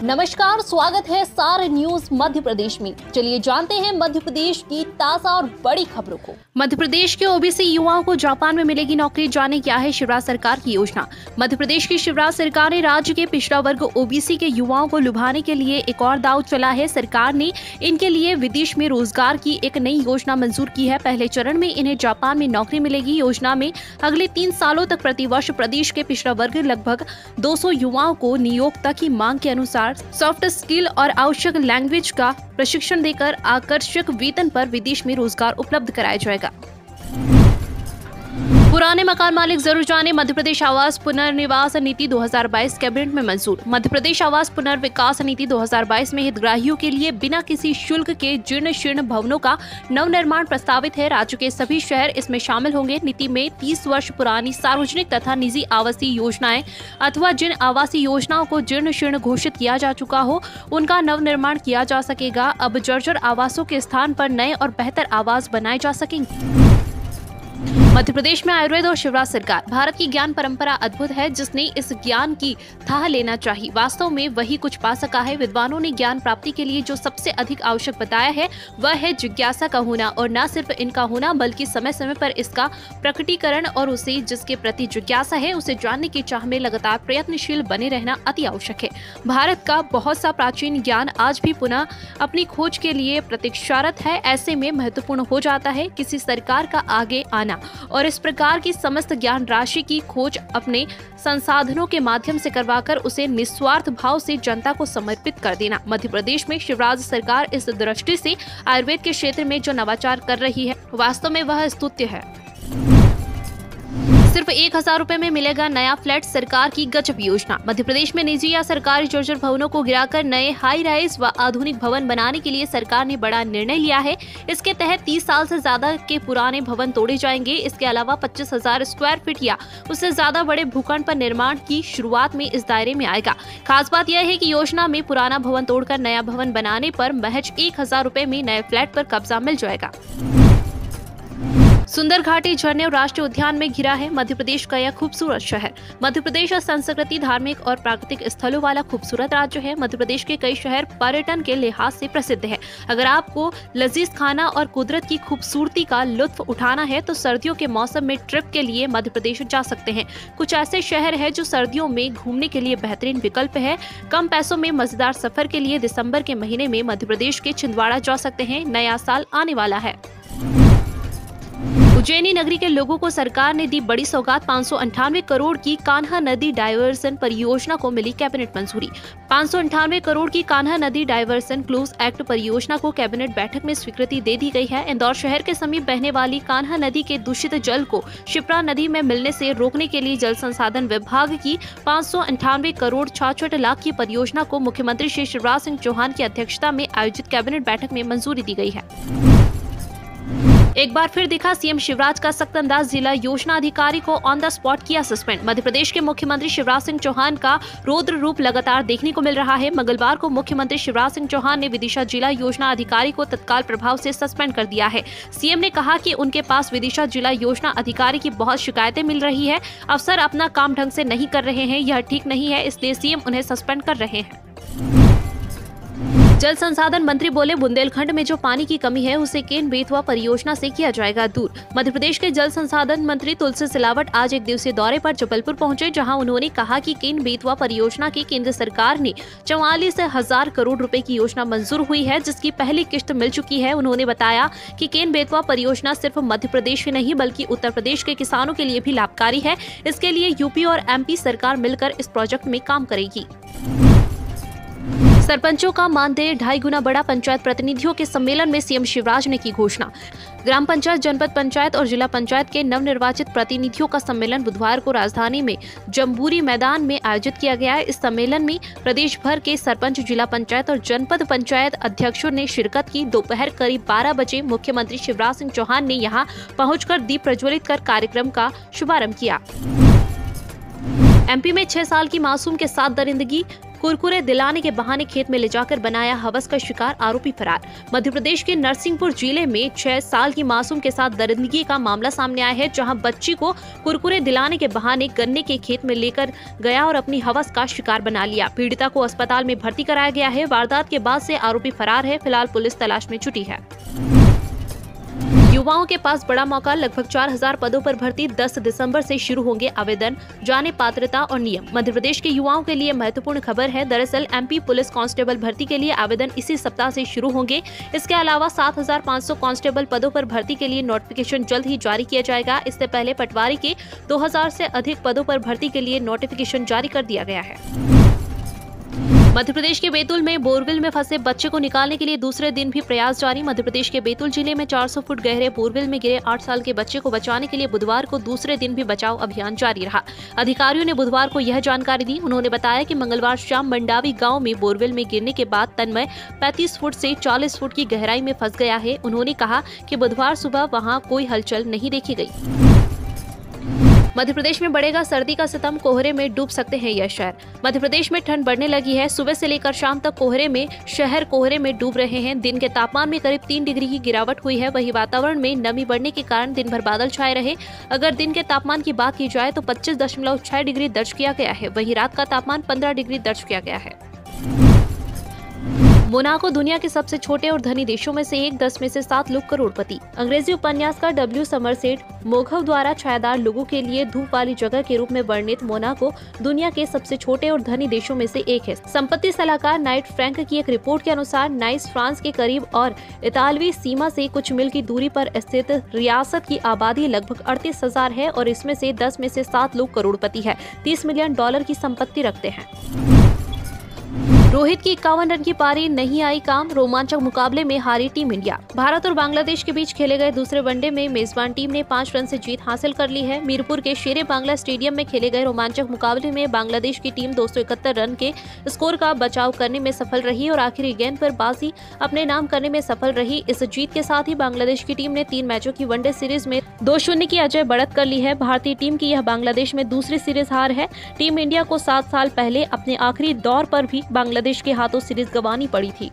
नमस्कार, स्वागत है सार न्यूज मध्य प्रदेश में। चलिए जानते हैं मध्य प्रदेश की ताजा और बड़ी खबरों को। मध्य प्रदेश के ओबीसी युवाओं को जापान में मिलेगी नौकरी, जाने क्या है शिवराज सरकार की योजना। मध्य प्रदेश की शिवराज सरकार ने राज्य के पिछड़ा वर्ग ओबीसी के युवाओं को लुभाने के लिए एक और दांव चला है। सरकार ने इनके लिए विदेश में रोजगार की एक नई योजना मंजूर की है। पहले चरण में इन्हें जापान में नौकरी मिलेगी। योजना में अगले 3 सालों तक प्रतिवर्ष प्रदेश के पिछड़ा वर्ग लगभग 200 युवाओं को नियोक्ता की मांग के अनुसार सॉफ्ट स्किल और आवश्यक लैंग्वेज का प्रशिक्षण देकर आकर्षक वेतन पर विदेश में रोजगार उपलब्ध कराया जाएगा। पुराने मकान मालिक जरूर जाने, मध्य प्रदेश आवास पुनर्निवास नीति 2022 कैबिनेट में मंजूर। मध्य प्रदेश आवास पुनर्विकास नीति 2022 में हितग्राहियों के लिए बिना किसी शुल्क के जीर्ण शीर्ण भवनों का नवनिर्माण प्रस्तावित है। राज्य के सभी शहर इसमें शामिल होंगे। नीति में 30 वर्ष पुरानी सार्वजनिक तथा निजी आवासीय योजनाएं अथवा जिन आवासीय योजनाओं को जीर्ण शीर्ण घोषित किया जा चुका हो उनका नवनिर्माण किया जा सकेगा। अब जर्जर आवासों के स्थान पर नए और बेहतर आवास बनाए जा सकेंगे। मध्य प्रदेश में आयुर्वेद और शिवराज सरकार। भारत की ज्ञान परंपरा अद्भुत है, जिसने इस ज्ञान की थाह लेना चाहिए। वास्तव में वही कुछ पा सका है। विद्वानों ने ज्ञान प्राप्ति के लिए जो सबसे अधिक आवश्यक बताया है वह है जिज्ञासा का होना, और न सिर्फ इनका होना बल्कि समय समय पर इसका प्रकटीकरण, और उसे जिसके प्रति जिज्ञासा है उसे जानने की चाह में लगातार प्रयत्नशील बने रहना अति आवश्यक है। भारत का बहुत सा प्राचीन ज्ञान आज भी पुनः अपनी खोज के लिए प्रतीक्षारत है। ऐसे में महत्वपूर्ण हो जाता है किसी सरकार का आगे आना और इस प्रकार की समस्त ज्ञान राशि की खोज अपने संसाधनों के माध्यम से करवाकर उसे निस्वार्थ भाव से जनता को समर्पित कर देना। मध्य प्रदेश में शिवराज सरकार इस दृष्टि से आयुर्वेद के क्षेत्र में जो नवाचार कर रही है वास्तव में वह स्तुत्य है। सिर्फ 1000 रुपए में मिलेगा नया फ्लैट, सरकार की गजब योजना। मध्य प्रदेश में निजी या सरकारी जर्जर भवनों को गिराकर नए हाई राइज व आधुनिक भवन बनाने के लिए सरकार ने बड़ा निर्णय लिया है। इसके तहत 30 साल से ज्यादा के पुराने भवन तोड़े जाएंगे। इसके अलावा 25,000 स्क्वायर फीट या उससे ज्यादा बड़े भूखंड पर निर्माण की शुरुआत में इस दायरे में आएगा। खास बात यह है कि योजना में पुराना भवन तोड़कर नया भवन बनाने पर महज 1000 रुपए में नए फ्लैट पर कब्जा मिल जाएगा। सुंदर घाटी झरने और राष्ट्रीय उद्यान में घिरा है मध्य प्रदेश का यह खूबसूरत शहर। मध्य प्रदेश संस्कृति, धार्मिक और प्राकृतिक स्थलों वाला खूबसूरत राज्य है। मध्य प्रदेश के कई शहर पर्यटन के लिहाज से प्रसिद्ध है। अगर आपको लजीज खाना और कुदरत की खूबसूरती का लुत्फ उठाना है तो सर्दियों के मौसम में ट्रिप के लिए मध्य प्रदेश जा सकते हैं। कुछ ऐसे शहर हैं जो सर्दियों में घूमने के लिए बेहतरीन विकल्प है। कम पैसों में मजेदार सफर के लिए दिसंबर के महीने में मध्य प्रदेश के छिंदवाड़ा जा सकते हैं। नया साल आने वाला है। उज्जैनी नगरी के लोगों को सरकार ने दी बड़ी सौगात। 598 करोड़ की कान्हा नदी डायवर्सन परियोजना को मिली कैबिनेट मंजूरी। 598 करोड़ की कान्हा नदी डायवर्सन क्लोज एक्ट परियोजना को कैबिनेट बैठक में स्वीकृति दे दी गई है। इंदौर शहर के समीप बहने वाली कान्हा नदी के दूषित जल को शिप्रा नदी में मिलने से रोकने के लिए जल संसाधन विभाग की 598 करोड़ 66 लाख की परियोजना को मुख्यमंत्री श्री शिवराज सिंह चौहान की अध्यक्षता में आयोजित कैबिनेट बैठक में मंजूरी दी गई है। एक बार फिर दिखा सीएम शिवराज का सख्त अंदाज। जिला योजना अधिकारी को ऑन द स्पॉट किया सस्पेंड। मध्य प्रदेश के मुख्यमंत्री शिवराज सिंह चौहान का रौद्र रूप लगातार देखने को मिल रहा है। मंगलवार को मुख्यमंत्री शिवराज सिंह चौहान ने विदिशा जिला योजना अधिकारी को तत्काल प्रभाव से सस्पेंड कर दिया है। सीएम ने कहा कि उनके पास विदिशा जिला योजना अधिकारी की बहुत शिकायतें मिल रही है। अफसर अपना काम ढंग से नहीं कर रहे हैं, यह ठीक नहीं है, इसलिए सीएम उन्हें सस्पेंड कर रहे हैं। जल संसाधन मंत्री बोले, बुंदेलखंड में जो पानी की कमी है उसे केन बेतवा परियोजना से किया जाएगा दूर। मध्य प्रदेश के जल संसाधन मंत्री तुलसी सिलावट आज एक दिवसीय दौरे पर जबलपुर पहुंचे, जहां उन्होंने कहा कि केन बेतवा परियोजना की केंद्र सरकार ने 44,000 करोड़ रुपए की योजना मंजूर हुई है, जिसकी पहली किश्त मिल चुकी है। उन्होंने बताया कि केन बेतवा परियोजना सिर्फ मध्य प्रदेश ही नहीं बल्कि उत्तर प्रदेश के किसानों के लिए भी लाभकारी है। इसके लिए यूपी और एमपी सरकार मिलकर इस प्रोजेक्ट में काम करेगी। सरपंचों का मानदेय 2.5 गुना बढ़ा। पंचायत प्रतिनिधियों के सम्मेलन में सीएम शिवराज ने की घोषणा। ग्राम पंचायत, जनपद पंचायत और जिला पंचायत के नवनिर्वाचित प्रतिनिधियों का सम्मेलन बुधवार को राजधानी में जम्बूरी मैदान में आयोजित किया गया है। इस सम्मेलन में प्रदेश भर के सरपंच, जिला पंचायत और जनपद पंचायत अध्यक्षों ने शिरकत की। दोपहर करीब 12 बजे मुख्यमंत्री शिवराज सिंह चौहान ने यहां पहुंचकर दीप प्रज्वलित कर कार्यक्रम का शुभारंभ किया। एमपी में 6 साल की मासूम के साथ दरिंदगी, कुरकुरे दिलाने के बहाने खेत में ले जाकर बनाया हवस का शिकार, आरोपी फरार। मध्य प्रदेश के नरसिंहपुर जिले में 6 साल की मासूम के साथ दरिंदगी का मामला सामने आया है, जहां बच्ची को कुरकुरे दिलाने के बहाने गन्ने के खेत में लेकर गया और अपनी हवस का शिकार बना लिया। पीड़िता को अस्पताल में भर्ती कराया गया है। वारदात के बाद से आरोपी फरार है। फिलहाल पुलिस तलाश में जुटी है। युवाओं के पास बड़ा मौका, लगभग 4000 पदों पर भर्ती, 10 दिसंबर से शुरू होंगे आवेदन, जाने पात्रता और नियम। मध्य प्रदेश के युवाओं के लिए महत्वपूर्ण खबर है। दरअसल एमपी पुलिस कांस्टेबल भर्ती के लिए आवेदन इसी सप्ताह से शुरू होंगे। इसके अलावा 7500 कांस्टेबल पदों पर भर्ती के लिए नोटिफिकेशन जल्द ही जारी किया जाएगा। इससे पहले पटवारी के 2000 से अधिक पदों पर भर्ती के लिए नोटिफिकेशन जारी कर दिया गया है। मध्य प्रदेश के बैतूल में बोरवेल में फंसे बच्चे को निकालने के लिए दूसरे दिन भी प्रयास जारी। मध्य प्रदेश के बैतूल जिले में 400 फुट गहरे बोरवेल में गिरे 8 साल के बच्चे को बचाने के लिए बुधवार को दूसरे दिन भी बचाव अभियान जारी रहा। अधिकारियों ने बुधवार को यह जानकारी दी। उन्होंने बताया कि मंगलवार शाम मंडावी गांव में बोरवेल में गिरने के बाद तन्मय 35 फुट से 40 फुट की गहराई में फंस गया है। उन्होंने कहा कि बुधवार सुबह वहां कोई हलचल नहीं देखी गई। मध्य प्रदेश में बढ़ेगा सर्दी का सितम, कोहरे में डूब सकते हैं यह शहर। मध्य प्रदेश में ठंड बढ़ने लगी है। सुबह से लेकर शाम तक शहर कोहरे में डूब रहे हैं। दिन के तापमान में करीब 3 डिग्री की गिरावट हुई है। वहीं वातावरण में नमी बढ़ने के कारण दिन भर बादल छाए रहे। अगर दिन के तापमान की बात की जाए तो 25.6 डिग्री दर्ज किया गया है। वहीं रात का तापमान 15 डिग्री दर्ज किया गया है। मोनाको दुनिया के सबसे छोटे और धनी देशों में से एक, 10 में से 7 लोग करोड़पति। अंग्रेजी उपन्यासकार डब्ल्यू समरसेट मोघव द्वारा छायादार लोगों के लिए धूप वाली जगह के रूप में वर्णित मोनाको दुनिया के सबसे छोटे और धनी देशों में से एक है। संपत्ति सलाहकार नाइट फ्रैंक की एक रिपोर्ट के अनुसार नाइस फ्रांस के करीब और इतालवी सीमा से कुछ मील की दूरी पर स्थित रियासत की आबादी लगभग 38,000 है और इसमें से 10 में से 7 लोग करोड़पति है। $30 मिलियन की संपत्ति रखते हैं। रोहित की 51 रन की पारी नहीं आई काम, रोमांचक मुकाबले में हारी टीम इंडिया। भारत और बांग्लादेश के बीच खेले गए दूसरे वनडे में मेजबान टीम ने 5 रन से जीत हासिल कर ली है। मीरपुर के शेरे बांग्ला स्टेडियम में खेले गए रोमांचक मुकाबले में बांग्लादेश की टीम 271 रन के स्कोर का बचाव करने में सफल रही और आखिरी गेंद पर बाजी अपने नाम करने में सफल रही। इस जीत के साथ ही बांग्लादेश की टीम ने 3 मैचों की वनडे सीरीज में 2-0 की अजय बढ़त कर ली है। भारतीय टीम की यह बांग्लादेश में दूसरी सीरीज हार है। टीम इंडिया को 7 साल पहले अपने आखिरी दौर पर भी बांग्लादेश के हाथों सीरीज गंवानी पड़ी थी।